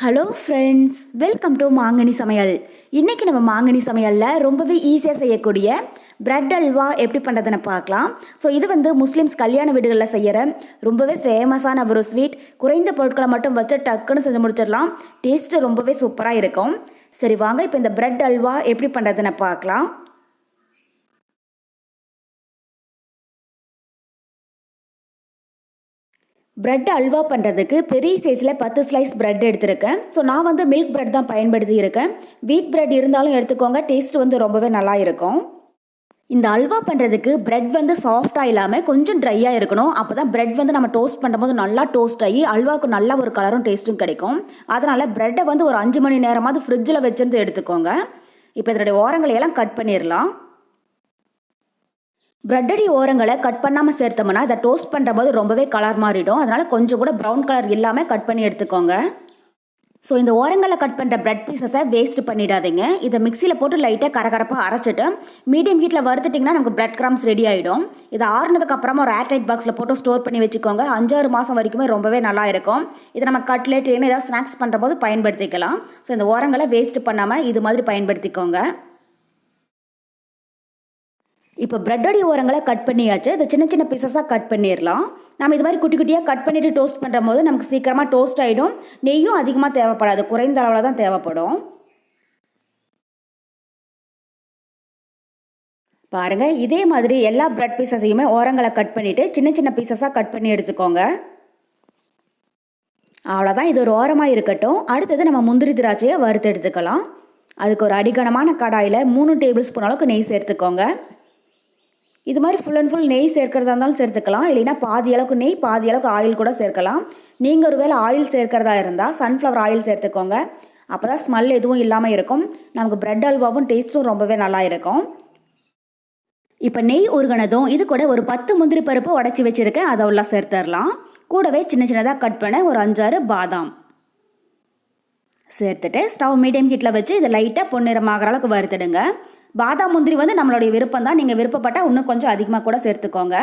Hello friends, welcome to மாங்கனி சமையல். இன்றைக்கி நம்ம மாங்கனி சமையலில் ரொம்பவே ஈஸியாக செய்யக்கூடிய பிரெட் அல்வா எப்படி பண்ணுறதுன்னு பார்க்கலாம். ஸோ இது முஸ்லீம்ஸ் கல்யாண வீடுகளில் செய்கிற ரொம்பவே ஃபேமஸான ஒரு ஸ்வீட். குறைந்த பொருட்களை மட்டும் வச்சு டக்குன்னு செஞ்சு முடிச்சிடலாம். டேஸ்ட்டு ரொம்பவே சூப்பராக இருக்கும். சரி வாங்க, இப்போ இந்த பிரெட் அல்வா எப்படி பண்ணுறதுன்னு பார்க்கலாம். பிரெட் அல்வா பண்ணுறதுக்கு பெரிய சைஸில் 10 ஸ்லைஸ் பிரெட் எடுத்திருக்கேன். ஸோ நான் மில்க் பிரெட் தான் பயன்படுத்தி இருக்கேன். வீட் பிரெட் இருந்தாலும் எடுத்துக்கோங்க, டேஸ்ட் ரொம்பவே நல்லா இருக்கும். இந்த அல்வா பண்ணுறதுக்கு பிரெட் சாஃப்டாக இல்லாமல் கொஞ்சம் ட்ரையாக இருக்கணும். அப்போ தான் பிரெட் நம்ம டோஸ்ட் பண்ணும்போது நல்லா டோஸ்ட் ஆகி அல்வாவுக்கு நல்ல ஒரு கலரும் டேஸ்ட்டும் கிடைக்கும். அதனால் பிரெட்டை ஒரு 5 மணி நேரமாவது ஃப்ரிட்ஜில் வச்சிருந்து எடுத்துக்கோங்க. இப்போ இதனுடைய ஓரங்களையெல்லாம் கட் பண்ணிடலாம். பிரெட்டடி ஓரங்களை கட் பண்ணாமல் சேர்த்தோம்னா இதை டோஸ்ட் பண்ணுறபோது ரொம்பவே கலர் மாறிடும். அதனால் கொஞ்சம் கூட ப்ரௌன் கலர் இல்லாமல் கட் பண்ணி எடுத்துக்கோங்க. ஸோ இந்த ஓரங்களை கட் பண்ணுற பிரெட் பீசஸை வேஸ்ட் பண்ணிடாதீங்க. இதை மிக்சியில் போட்டு லைட்டாக கரகரப்பாக அரைச்சிட்டு மீடியம் ஹீட்டில் வறுத்துட்டிங்கன்னா நமக்கு பிரெட் கிராம்ஸ் ரெடி ஆகிடும். இதை ஆறுனதுக்கு அப்புறமா ஒரு ஏர்டைட் பாக்ஸில் போட்டு ஸ்டோர் பண்ணி வச்சுக்கோங்க. 5-6 மாதம் வரைக்குமே ரொம்பவே நல்லா இருக்கும். இதை நம்ம கட்லெட் இல்லைன்னா ஏதாவது ஸ்நாக்ஸ் பண்ணுற போது பயன்படுத்திக்கலாம். ஸோ இந்த ஓரங்களை வேஸ்ட் பண்ணாமல் இது மாதிரி பயன்படுத்திக்கோங்க. இப்போ பிரெட்டோடி ஓரங்களை கட் பண்ணியாச்சு. இதை சின்ன சின்ன பீசஸாக கட் பண்ணிடலாம். நம்ம இது மாதிரி குட்டி குட்டியாக கட் பண்ணிவிட்டு டோஸ்ட் பண்ணுற போது நமக்கு சீக்கிரமாக டோஸ்ட் ஆகிடும். நெய்யும் அதிகமாக தேவைப்படாது, குறைந்த அளவில் தான் தேவைப்படும். பாருங்கள், இதே மாதிரி எல்லா பிரெட் பீசஸையுமே ஓரங்களை கட் பண்ணிவிட்டு சின்ன சின்ன பீசஸாக கட் பண்ணி எடுத்துக்கோங்க. அவ்வளோதான், இது ஒரு ஓரமாக இருக்கட்டும். அடுத்தது நம்ம முந்திரி திராட்சையை வறுத்து எடுத்துக்கலாம். அதுக்கு ஒரு அடிகனமான கடாயில் 3 டேபிள் ஸ்பூன் அளவுக்கு நெய் சேர்த்துக்கோங்க. இது மாதிரி ஃபுல் அண்ட் ஃபுல் நெய் சேர்க்கிறதா இருந்தாலும் சேர்த்துக்கலாம், இல்லைன்னா பாதி அளவுக்கு நெய் பாதி அளவுக்கு ஆயில் கூட சேர்க்கலாம். நீங்கள் ஒரு வேளை ஆயில் சேர்க்கிறதா இருந்தால் சன்ஃப்ளவர் ஆயில் சேர்த்துக்கோங்க. அப்போ தான் ஸ்மெல் எதுவும் இல்லாமல் இருக்கும். நமக்கு பிரெட் அல்வாவும் டேஸ்ட்டும் ரொம்பவே நல்லா இருக்கும். இப்போ நெய் உருகினதும் இது கூட ஒரு 10 முந்திரி பருப்பு உடச்சி வச்சுருக்கேன், அதை உள்ள சேர்த்துடலாம். கூடவே சின்ன சின்னதாக கட் பண்ண ஒரு 5-6 பாதாம் சேர்த்துட்டு ஸ்டவ் மீடியம் ஹீட்டில் வச்சு இதை லைட்டாக பொன்னிறமாகிற அளவுக்கு வறுத்துடுங்க. பாதாம் முந்திரி நம்மளுடைய விருப்பம் தான். நீங்கள் விருப்பப்பட்டால் இன்னும் கொஞ்சம் அதிகமாக கூட சேர்த்துக்கோங்க.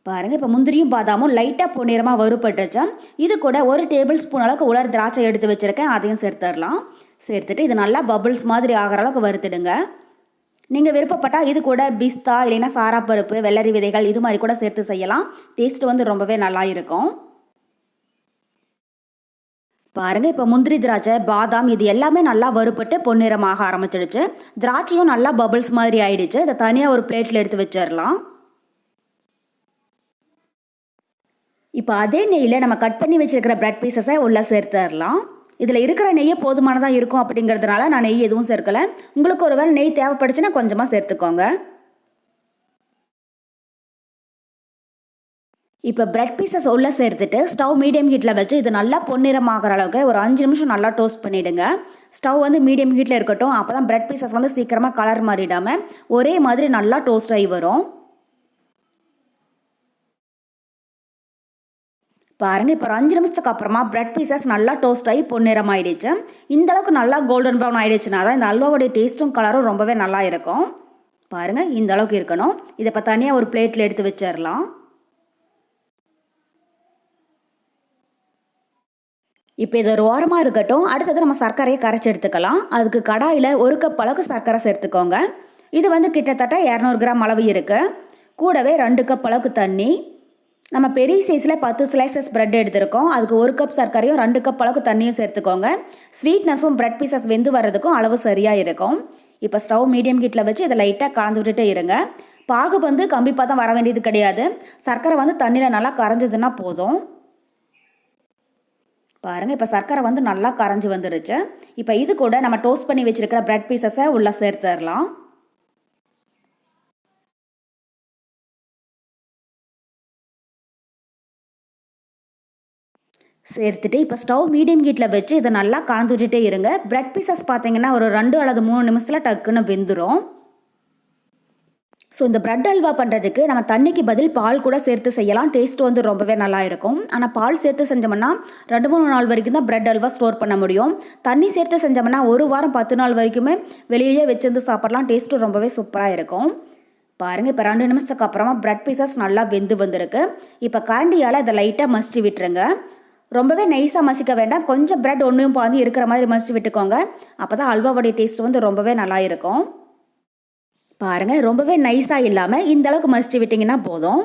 பாருங்கள், இப்போ முந்திரியும் பாதாமும் லைட்டாக பொன்னிறமாக வறுபட்டுச்சா. இது கூட 1 டேபிள் ஸ்பூன் அளவுக்கு உலர் திராட்சை எடுத்து வச்சுருக்கேன், அதையும் சேர்த்துடலாம். சேர்த்துட்டு இது நல்லா பபுள்ஸ் மாதிரி ஆகிற அளவுக்கு வறுத்துடுங்க. நீங்கள் விருப்பப்பட்டால் இது கூட பிஸ்தா இல்லைன்னா சாராப்பருப்பு, வெள்ளரி விதைகள் இது மாதிரி கூட சேர்த்து செய்யலாம். டேஸ்ட் ரொம்பவே நல்லா இருக்கும். பாருங்கள், இப்போ முந்திரி திராட்சை பாதாம் இது எல்லாமே நல்லா வறுபட்டு பொன்னிறமாக ஆரம்பிச்சிடுச்சு. திராட்சையும் நல்லா பபிள்ஸ் மாதிரி ஆயிடுச்சு. இதை தனியாக ஒரு பிளேட்டில் எடுத்து வச்சிடலாம். இப்போ அதே நெய்யில் நம்ம கட் பண்ணி வச்சிருக்கிற பிரெட் பீசஸை உள்ளே சேர்த்துடலாம். இதில் இருக்கிற நெய்யே போதுமானதாக இருக்கும் அப்படிங்கிறதுனால நான் நெய் எதுவும் சேர்க்கலை. உங்களுக்கு ஒரு வேளை நெய் தேவைப்படுச்சுன்னா கொஞ்சமாக சேர்த்துக்கோங்க. இப்போ பிரெட் பீசஸ் உள்ளே சேர்த்துட்டு ஸ்டவ் மீடியம் ஹீட்டில் வச்சு இது நல்லா பொன்னிறமாகிற அளவுக்கு ஒரு 5 நிமிஷம் நல்லா டோஸ்ட் பண்ணிவிடுங்க. ஸ்டவ் மீடியம் ஹீட்டில் இருக்கட்டும். அப்போ தான் பிரெட் பீசஸ் சீக்கிரமாக கலர் மாறிடாமல் ஒரே மாதிரி நல்லா டோஸ்ட் ஆகி வரும். பாருங்கள், இப்போ ஒரு 5 நிமிஷத்துக்கு அப்புறமா பிரெட் பீசஸ் நல்லா டோஸ்ட் ஆகி பொன்னிறம் ஆகிடுச்சு. இந்தளவுக்கு நல்லா கோல்டன் ப்ரௌன் ஆகிடுச்சுன்னா தான் இந்த அல்வாவுடைய டேஸ்ட்டும் கலரும் ரொம்பவே நல்லா இருக்கும். பாருங்கள், இந்த அளவுக்கு இருக்கணும். இதை இப்போ தனியாக ஒரு பிளேட்டில் எடுத்து வச்சிடலாம். இப்போ இது ஒரு ஓரமாக இருக்கட்டும். அடுத்தது நம்ம சர்க்கரையை கரைச்சி எடுத்துக்கலாம். அதுக்கு கடாயில் 1 கப் அளவுக்கு சர்க்கரை சேர்த்துக்கோங்க. இது கிட்டத்தட்ட 200 கிராம் அளவு இருக்குது. கூடவே 2 கப் அளவுக்கு தண்ணி. நம்ம பெரிய சைஸில் 10 ஸ்லைசஸ் பிரெட் எடுத்துருக்கோம். அதுக்கு 1 கப் சர்க்கரையும் 2 கப் அளவுக்கு தண்ணியும் சேர்த்துக்கோங்க. ஸ்வீட்னஸும் பிரெட் பீசஸ் வெந்து வர்றதுக்கும் அளவு சரியாக இருக்கும். இப்போ ஸ்டவ் மீடியம் ஹீட்டில் வச்சு இதை லைட்டாக கலந்து விட்டுட்டு இருங்க. பாகு கம்பி பாத்தம் வர வேண்டியது கிடையாது. சர்க்கரை தண்ணியில் நல்லா கரைஞ்சதுன்னா போதும். பாருங்கள், இப்போ சர்க்கரை நல்லா கரைஞ்சி வந்துருச்சு. இப்போ இது கூட நம்ம டோஸ்ட் பண்ணி வச்சுருக்கிற பிரெட் பீசஸை உள்ளே சேர்த்துடலாம். சேர்த்துட்டு இப்போ ஸ்டவ் மீடியம் ஹீட்டில் வச்சு இதை நல்லா கலந்து விட்டுட்டே இருங்க. பிரெட் பீசஸ் பார்த்தீங்கன்னா ஒரு 2 அல்லது 3 நிமிஷத்தில் டக்குன்னு வெந்துடும். ஸோ இந்த பிரெட் அல்வா பண்ணுறதுக்கு நம்ம தண்ணிக்கு பதில் பால் கூட சேர்த்து செய்யலாம். டேஸ்ட் ரொம்பவே நல்லா இருக்கும். ஆனால் பால் சேர்த்து செஞ்சோம்னா 2-3 நாள் வரைக்கும் தான் பிரெட் அல்வா ஸ்டோர் பண்ண முடியும். தண்ணி சேர்த்து செஞ்சோம்னா 1 வாரம் 10 நாள் வரைக்குமே வெளியிலேயே வச்சிருந்து சாப்பிட்லாம். டேஸ்ட்டும் ரொம்பவே சூப்பராக இருக்கும். பாருங்கள், இப்போ 2 நிமிஷத்துக்கு அப்புறமா பிரெட் பீசஸ் நல்லா வெந்து வந்திருக்கு. இப்போ கரண்டியால் இதை லைட்டாக மசிச்சு விட்டுருங்க. ரொம்பவே நைஸாக மசிக்க வேண்டாம், கொஞ்சம் பிரெட் ஒன்றையும் பாதி இருக்கிற மாதிரி மசிச்சு விட்டுக்கோங்க. அப்போ தான் அல்வாவுடைய டேஸ்ட் வந்து ரொம்பவே நல்லா இருக்கும். பாருங்கள், ரொம்பவே நைஸாக இல்லாமல் இந்த அளவுக்கு மசிச்சு விட்டிங்கன்னா போதும்.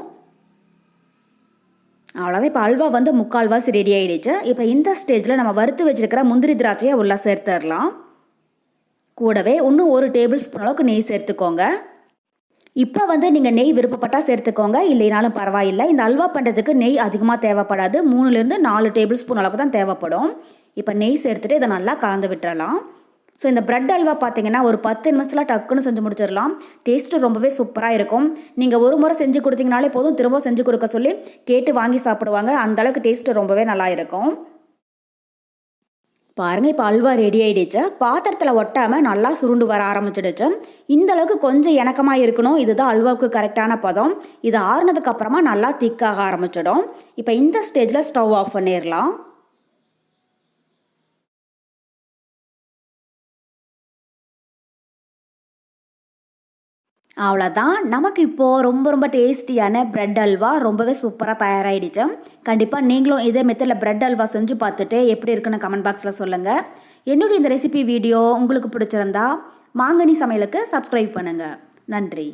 அவ்வளோதான். இப்போ அல்வா வந்து முக்கால்வாசி ரெடி ஆகிடுச்சு. இப்போ இந்த ஸ்டேஜில் நம்ம வறுத்து வச்சுருக்கிற முந்திரி திராட்சையை உள்ளே சேர்த்துடலாம். கூடவே இன்னும் 1 டேபிள் ஸ்பூன் அளவுக்கு நெய் சேர்த்துக்கோங்க. இப்போ வந்து நீங்கள் நெய் விருப்பப்பட்டால் சேர்த்துக்கோங்க, இல்லைனாலும் பரவாயில்லை. இந்த அல்வா பண்ணுறதுக்கு நெய் அதிகமாக தேவைப்படாது, 3லேருந்து 4 டேபிள் ஸ்பூன் அளவுக்கு தான் தேவைப்படும். இப்போ நெய் சேர்த்துட்டு இதை நல்லா கலந்து விட்டுறலாம். ஸோ இந்த பிரெட் அல்வா பார்த்தீங்கன்னா ஒரு 10 நிமிஷத்தில் டக்குன்னு செஞ்சு முடிச்சிடலாம். டேஸ்ட்டு ரொம்பவே சூப்பராக இருக்கும். நீங்கள் ஒரு முறை செஞ்சு கொடுத்தீங்கனாலே போதும், திரும்ப செஞ்சு கொடுக்க சொல்லி கேட்டு வாங்கி சாப்பிடுவாங்க. அந்தளவுக்கு டேஸ்ட்டு ரொம்பவே நல்லா இருக்கும். பாருங்கள், இப்போ அல்வா ரெடி ஆகிடுச்சு. பாத்திரத்தில் ஒட்டாமல் நல்லா சுருண்டு வர ஆரம்பிச்சிடுச்சு. இந்த அளவுக்கு கொஞ்சம் இணக்கமாக இருக்கணும், இதுதான் அல்வாவுக்கு கரெக்டான பதம். இது ஆறுனதுக்கு அப்புறமா நல்லா திக்காக ஆரம்பிச்சிடும். இப்போ இந்த ஸ்டேஜில் ஸ்டவ் ஆஃப் பண்ணிடலாம். அவ்வளோதான், நமக்கு இப்போது ரொம்ப ரொம்ப டேஸ்டியான பிரெட் அல்வா ரொம்பவே சூப்பராக தயாராகிடுச்சு. கண்டிப்பாக நீங்களும் இதே மெத்தடில் பிரெட் அல்வா செஞ்சு பார்த்துட்டு எப்படி இருக்குன்னு கமெண்ட் பாக்ஸில் சொல்லுங்கள். என்னுடைய இந்த ரெசிபி வீடியோ உங்களுக்கு பிடிச்சிருந்தா மாங்கனி சமையலுக்கு சப்ஸ்கிரைப் பண்ணுங்கள். நன்றி.